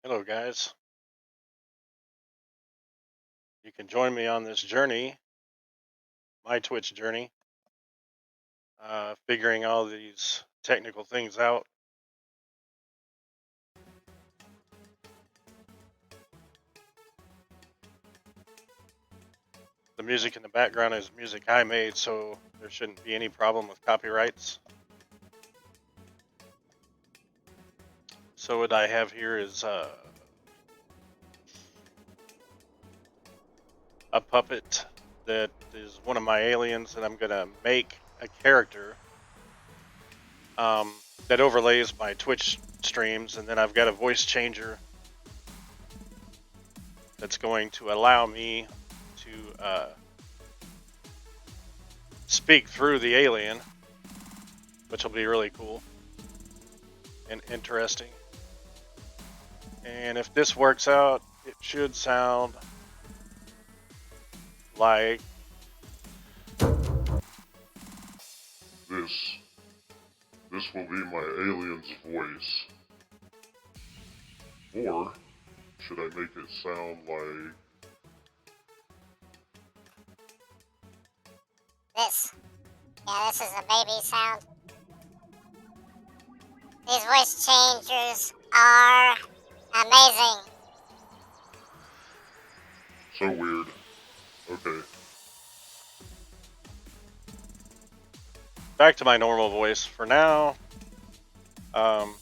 Hello, guys. You can join me on this journey, my Twitch journey, figuring all these technical things out. The music in the background is music I made, so there shouldn't be any problem with copyrights. So what I have here is a puppet that is one of my aliens that I'm gonna make a character that overlays my Twitch streams, and then I've got a voice changer that's going to allow me to speak through the alien, which will be really cool and interesting. And if this works out, it should sound like This. This will be my alien's voice. Or should I make it sound like This. Yeah, this is a baby sound. These voice changers are amazing. so weird? Okay. back to my normal voice for now. So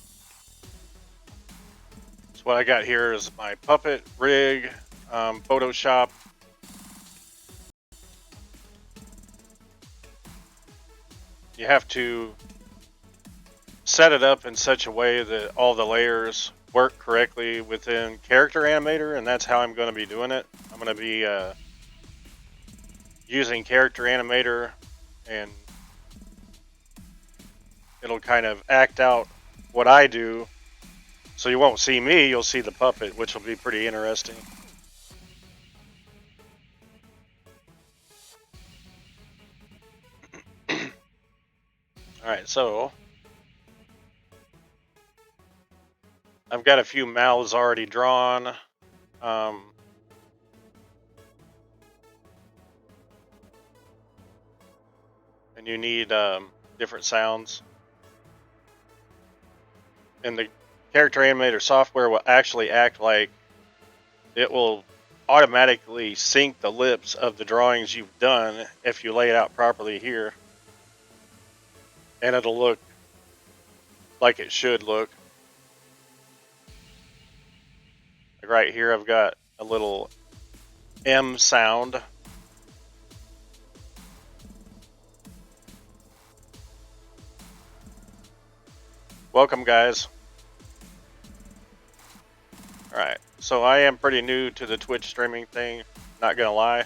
what I got here is my puppet rig, Photoshop. You have to set it up in such a way that all the layers work correctly within Character Animator, and that's how I'm going to be doing it. I'm going to be using Character Animator, and it'll kind of act out what I do. So you won't see me, you'll see the puppet, which will be pretty interesting. Alright, so I've got a few mouths already drawn. And you need different sounds. And the Character Animator software will actually act like it will automatically sync the lips of the drawings you've done if you lay it out properly here. And it'll look like it should look. Like right here I've got a little M sound. Welcome, guys. Alright, so I am pretty new to the Twitch streaming thing, not gonna lie.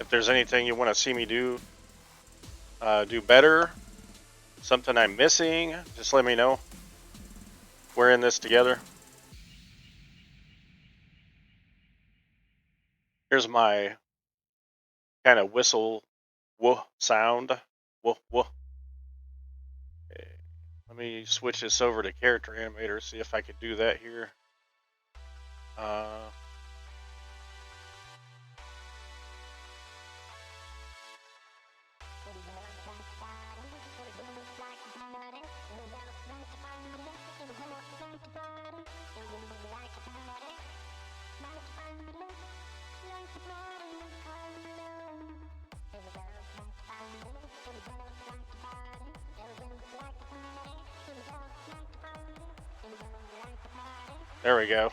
If there's anything you want to see me do better, something I'm missing, just let me know. We're in this together. Here's my kind of whistle wooh sound. Wooh wooh. Okay. Let me switch this over to Character Animator, see if I could do that here. There we go.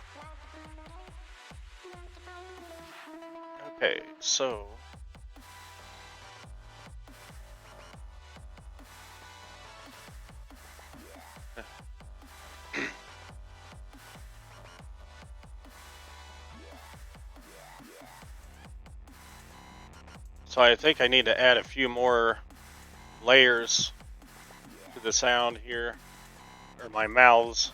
Okay, so I think I need to add a few more layers to the sound here, or my mouths.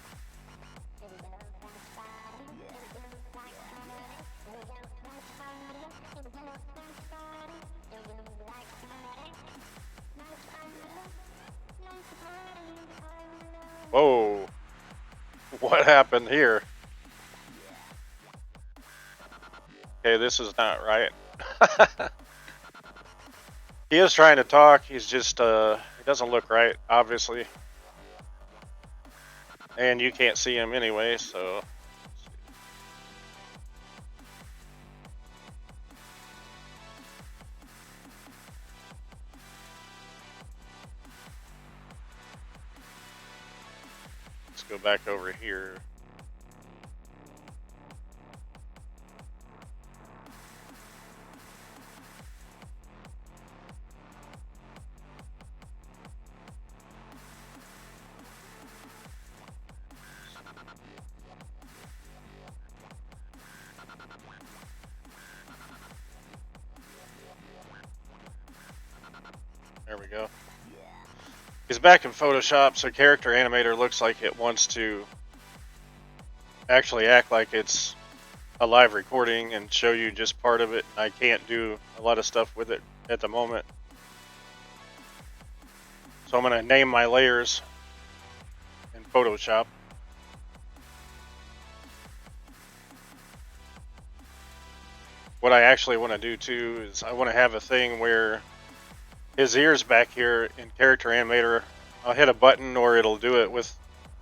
Whoa, what happened here? Okay, this is not right. He is trying to talk. He's just, it doesn't look right, obviously. And you can't see him anyway, so. Let's go back over here. There we go. He's back in Photoshop, so character animator looks like it wants to actually act like it's a live recording and show you just part of it. I can't do a lot of stuff with it at the moment. So I'm going to name my layers in Photoshop. What I actually want to do too is I want to have a thing where his ears back here in character animator, I'll hit a button or it'll do it with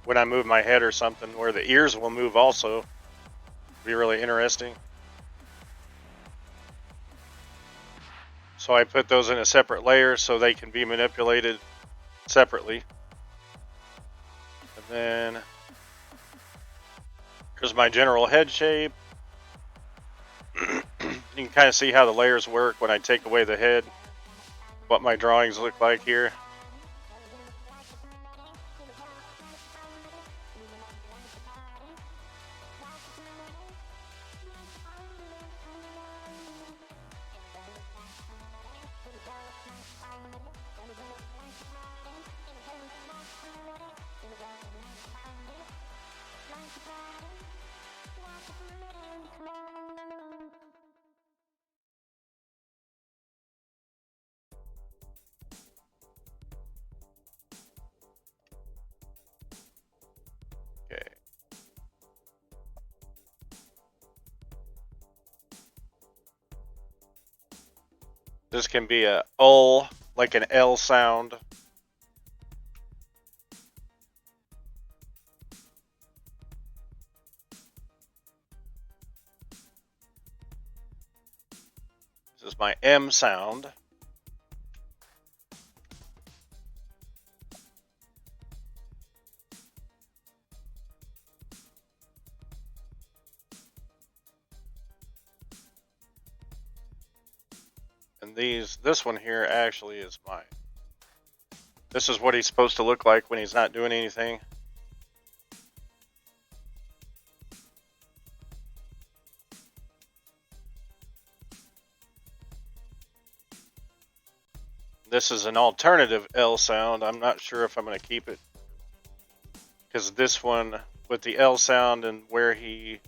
when I move my head or something where the ears will move also. Be really interesting. So I put those in a separate layer so they can be manipulated separately. And then here's my general head shape. You can kind of see how the layers work when I take away the head, what my drawings look like here. Okay. This can be a ul, like an L sound. This is my M sound. And this one here actually is mine. This is what he's supposed to look like when he's not doing anything. This is an alternative L sound. I'm not sure if I'm going to keep it. Because this one with the L sound and where he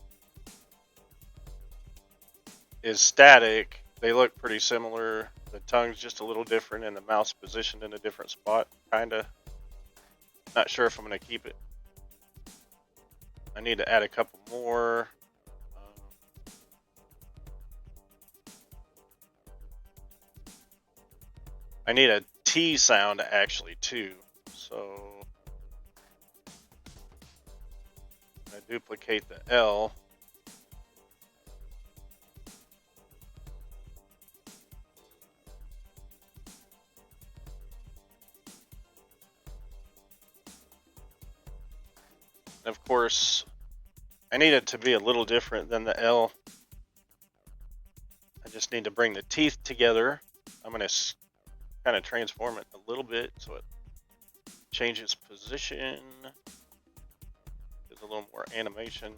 is static, they look pretty similar. The tongue's just a little different and the mouth's positioned in a different spot, kinda. Not sure if I'm gonna keep it. I need to add a couple more. I need a T sound actually too, so I duplicate the L. And of course, I need it to be a little different than the L. I just need to bring the teeth together. I'm going to kind of transform it a little bit so it changes position. There's a little more animation.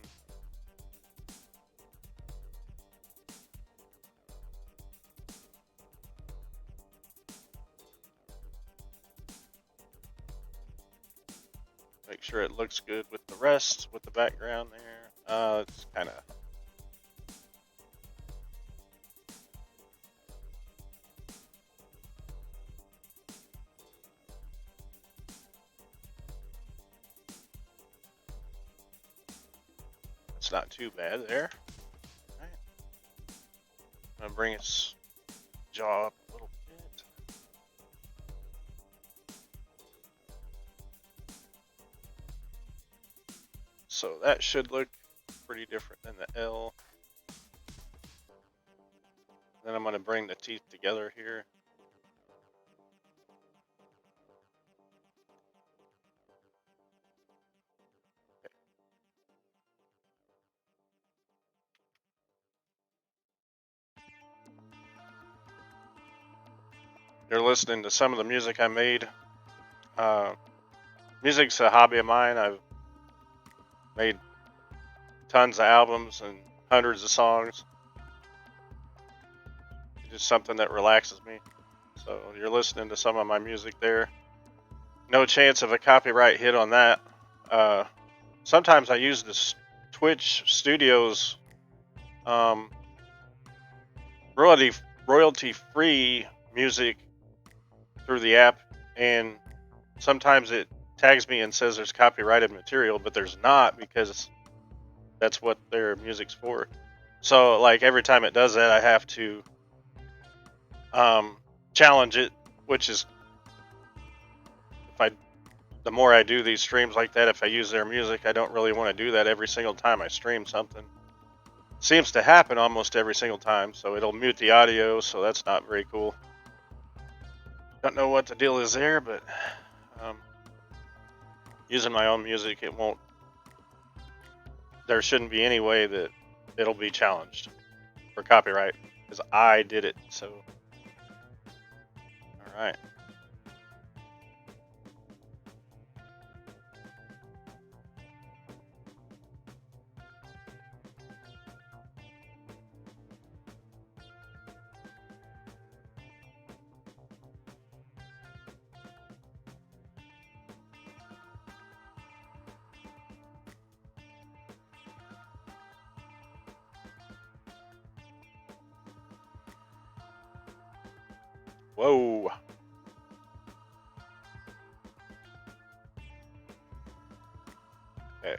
Make sure it looks good with the rest, with the background there. It's kind of... It's not too bad there. Right. I'm gonna bring his jaw up a little bit. So that should look pretty different than the L. Then I'm gonna bring the teeth together here. You're listening to some of the music I made. Music's a hobby of mine. I've made tons of albums and hundreds of songs. It's just something that relaxes me. So you're listening to some of my music there. No chance of a copyright hit on that. Sometimes I use this Twitch Studios royalty-free music through the app, and sometimes it tags me and says there's copyrighted material, but there's not, because that's what their music's for. So like every time it does that, I have to challenge it, which is, the more I do these streams like that, if I use their music, I don't really want to do that every single time I stream something. Seems to happen almost every single time, so it'll mute the audio, so that's not very cool. Don't know what the deal is there, but using my own music, it won't. There shouldn't be any way that it'll be challenged for copyright, because I did it. So, all right. Whoa. Okay.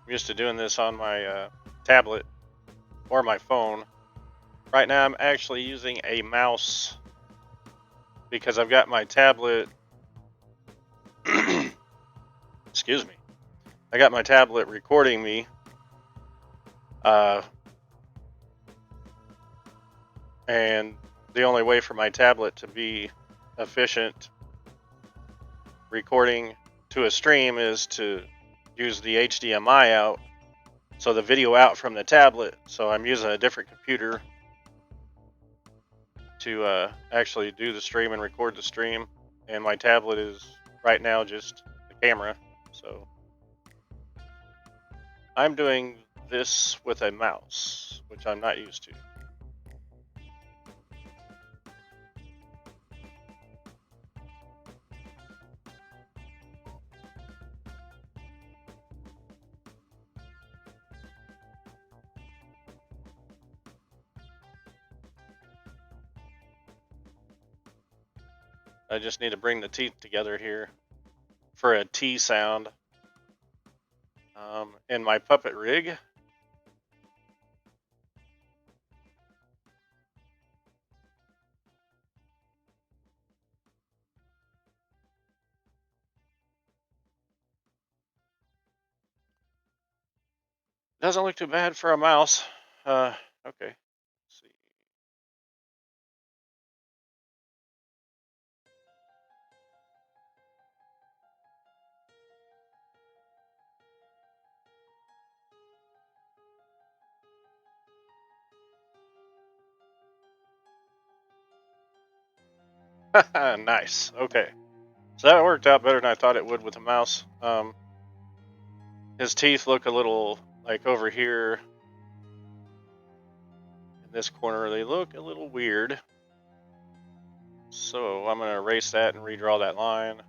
I'm used to doing this on my tablet or my phone. Right now I'm actually using a mouse because I've got my tablet. Excuse me. I got my tablet recording me. And the only way for my tablet to be efficient recording to a stream is to use the HDMI out, so the video out from the tablet. So I'm using a different computer to actually do the stream and record the stream, and my tablet is right now just the camera. So I'm doing this with a mouse, which I'm not used to. I just need to bring the teeth together here for a T sound. In my puppet rig, doesn't look too bad for a mouse. Okay. Let's see. Nice. Okay. So that worked out better than I thought it would with a mouse. His teeth look a little, like over here in this corner, they look a little weird. So I'm going to erase that and redraw that line.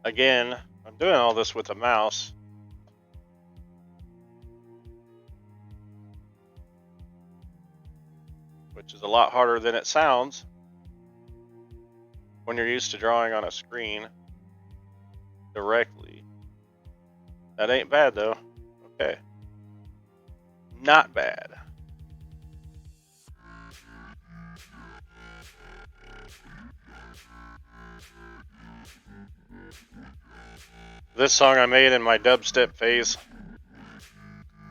Again, I'm doing all this with a mouse. which is a lot harder than it sounds when you're used to drawing on a screen directly. That ain't bad though. Okay. Not bad. This song I made in my dubstep phase.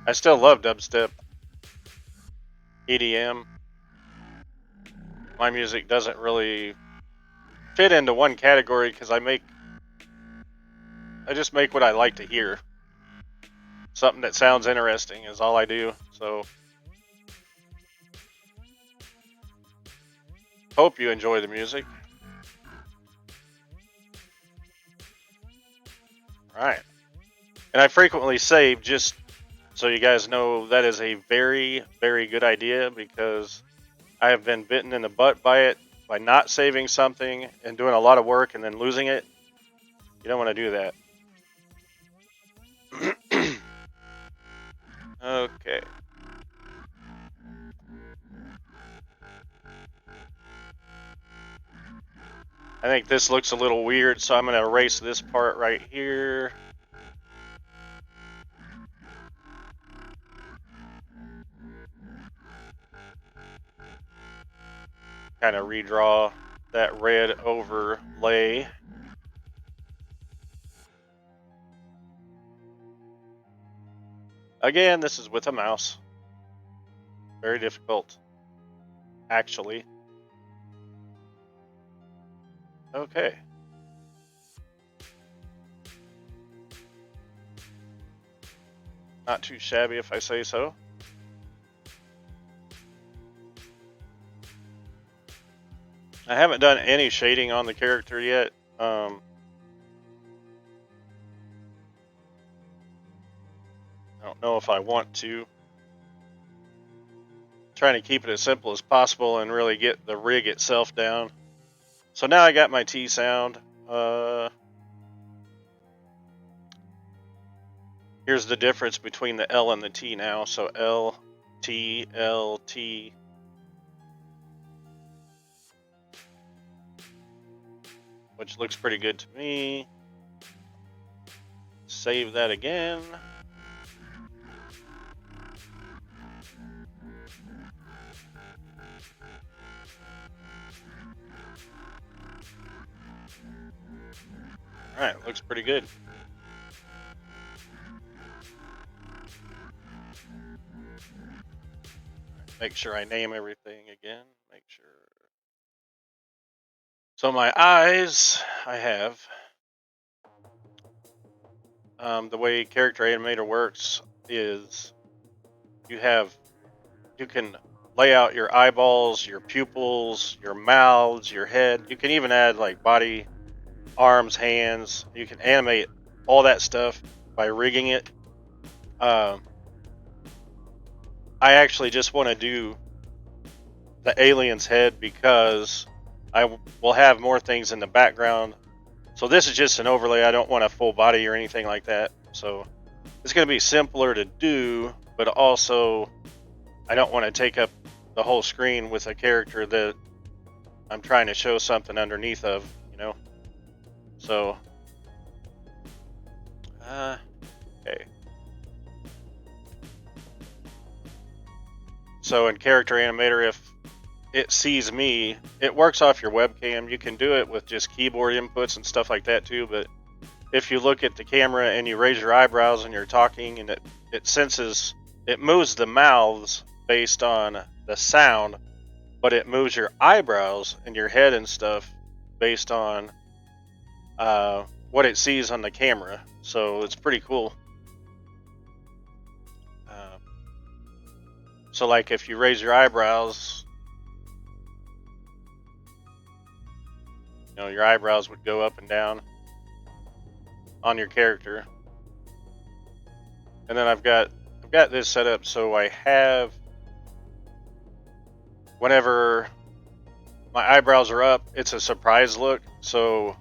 I still love dubstep. EDM. My music doesn't really fit into one category because I just make what I like to hear. Something that sounds interesting is all I do. So hope you enjoy the music. Alright. And I frequently save, just so you guys know, that is a very, very good idea, because I have been bitten in the butt by it, by not saving something and doing a lot of work and then losing it. You don't want to do that. Okay. I think this looks a little weird, so I'm going to erase this part right here. Kind of redraw that red overlay. Again, this is with a mouse. Very difficult, actually. Okay. Not too shabby if I say so. I haven't done any shading on the character yet. I don't know if I want to. Trying to keep it as simple as possible and really get the rig itself down. So now I got my T sound. Here's the difference between the L and the T now. So L, T, L, T. Which looks pretty good to me. Save that again. Alright, looks pretty good. Make sure I name everything again. Make sure. So my eyes, I have. The way Character Animator works is you can lay out your eyeballs, your pupils, your mouths, your head. You can even add like body, arms, hands. You can animate all that stuff by rigging it. I actually just want to do the alien's head because I will have more things in the background. So this is just an overlay. I don't want a full body or anything like that. So it's going to be simpler to do, but also I don't want to take up the whole screen with a character that I'm trying to show something underneath of, you know. So, okay. So in Character Animator, if it sees me, it works off your webcam. You can do it with just keyboard inputs and stuff like that too, but if you look at the camera and you raise your eyebrows and you're talking, and it moves the mouths based on the sound, but it moves your eyebrows and your head and stuff based on what it sees on the camera. So it's pretty cool. So like if you raise your eyebrows, you know, your eyebrows would go up and down on your character. And then I've got this set up so I have, whenever my eyebrows are up, it's a surprise look. So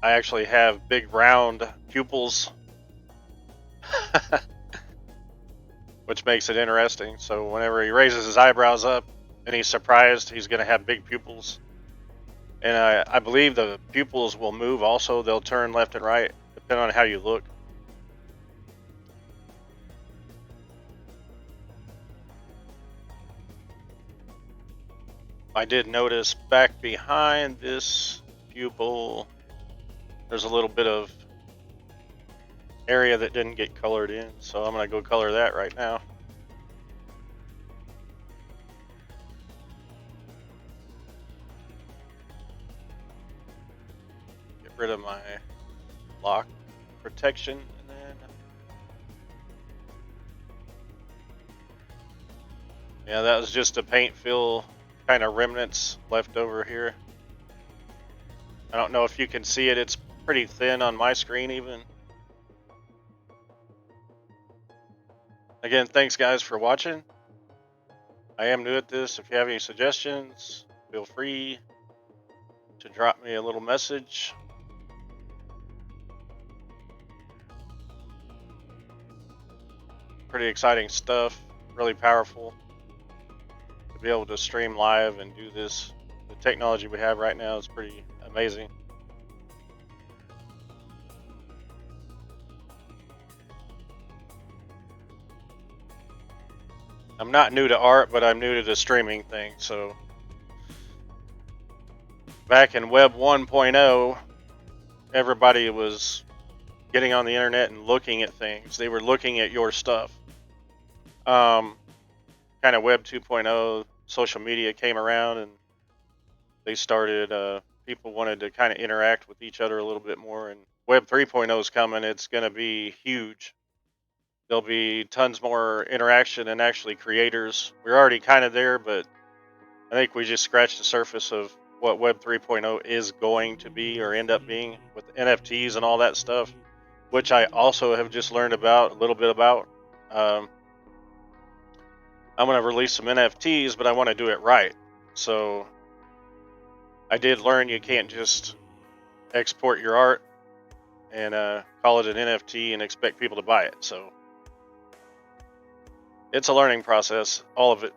I actually have big round pupils. which makes it interesting. So whenever he raises his eyebrows up and he's surprised, he's going to have big pupils. And I believe the pupils will move also. They'll turn left and right, depending on how you look. I did notice back behind this pupil, there's a little bit of area that didn't get colored in. So I'm going to go color that right now. Get rid of my lock protection, and then yeah, that was just a paint fill kind of remnants left over here. I don't know if you can see it. It's pretty thin on my screen even. Again, thanks guys for watching. I am new at this. If you have any suggestions, feel free to drop me a little message. Pretty exciting stuff, really powerful to be able to stream live and do this. The technology we have right now is pretty amazing. I'm not new to art, but I'm new to the streaming thing. So back in Web 1.0, everybody was getting on the internet and looking at things. They were looking at your stuff. Kind of Web 2.0, social media came around and they started, people wanted to kind of interact with each other a little bit more. And Web 3.0 is coming. It's going to be huge. There'll be tons more interaction and actually creators. We're already kind of there, but I think we just scratched the surface of what Web 3.0 is going to be or end up being with NFTs and all that stuff, which I also have just learned about a little bit about. I'm going to release some NFTs, but I want to do it right. So I did learn you can't just export your art and call it an NFT and expect people to buy it. So it's a learning process, all of it.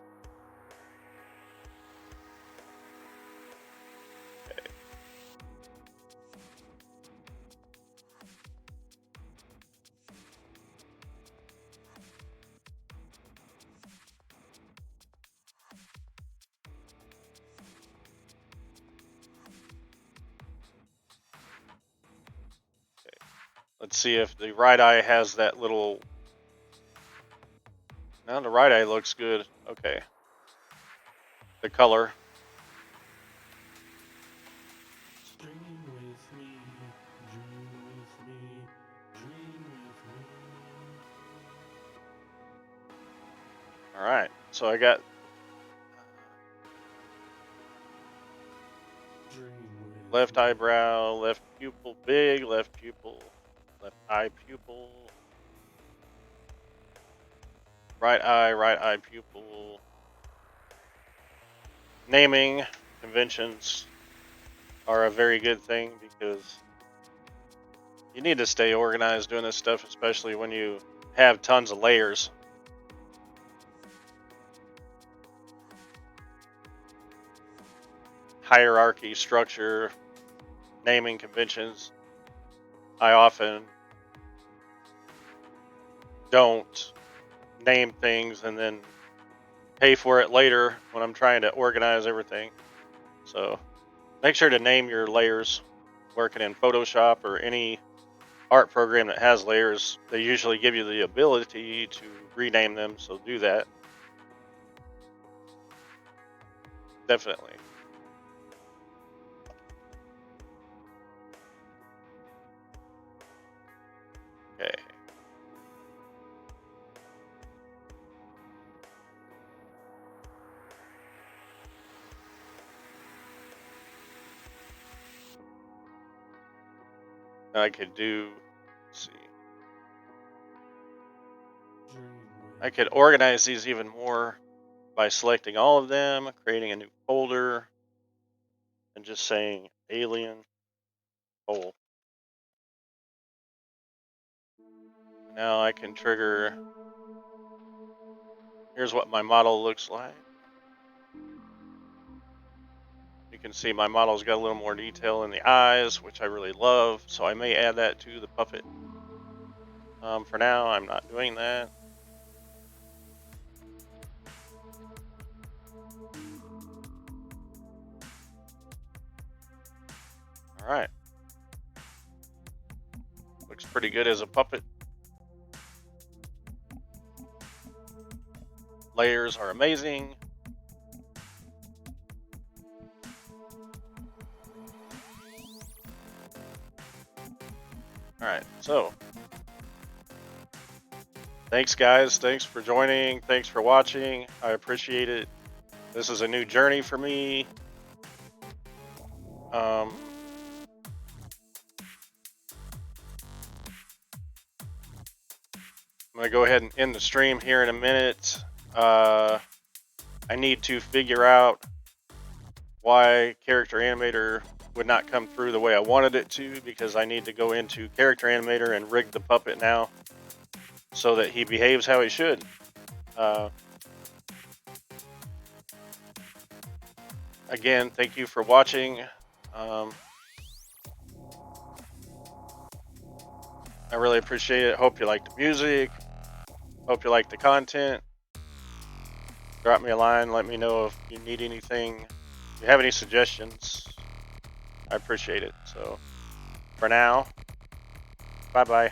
Let's see if the right eye has that little. Now the right eye looks good. Okay. The color. Dream with me, dream with me, dream with me. All right. So I got Dream with left me. eyebrow, left pupil big, left pupil, left eye pupil, right eye pupil. Naming conventions are a very good thing because you need to stay organized doing this stuff, especially when you have tons of layers. Hierarchy, structure, naming conventions. I often don't name things and then pay for it later when I'm trying to organize everything. So make sure to name your layers. Working in Photoshop or any art program that has layers, they usually give you the ability to rename them, so do that. Definitely. Okay. I could do, let's see, Dream I with could me. organize these even more by selecting all of them, creating a new folder, and just saying alien hole. Now I can trigger Here's what my model looks like. You can see my model's got a little more detail in the eyes, which I really love, so I may add that to the puppet. For now, I'm not doing that. Alright. Looks pretty good as a puppet. Layers are amazing. Alright, so thanks guys, thanks for joining, thanks for watching, I appreciate it. This is a new journey for me. I'm gonna go ahead and end the stream here in a minute. I need to figure out why Character Animator would not come through the way I wanted it to, because I need to go into Character Animator and rig the puppet now so that he behaves how he should. Again, thank you for watching. I really appreciate it. Hope you like the music. Hope you like the content. Drop me a line. Let me know if you need anything. If you have any suggestions, I appreciate it. So for now, bye-bye.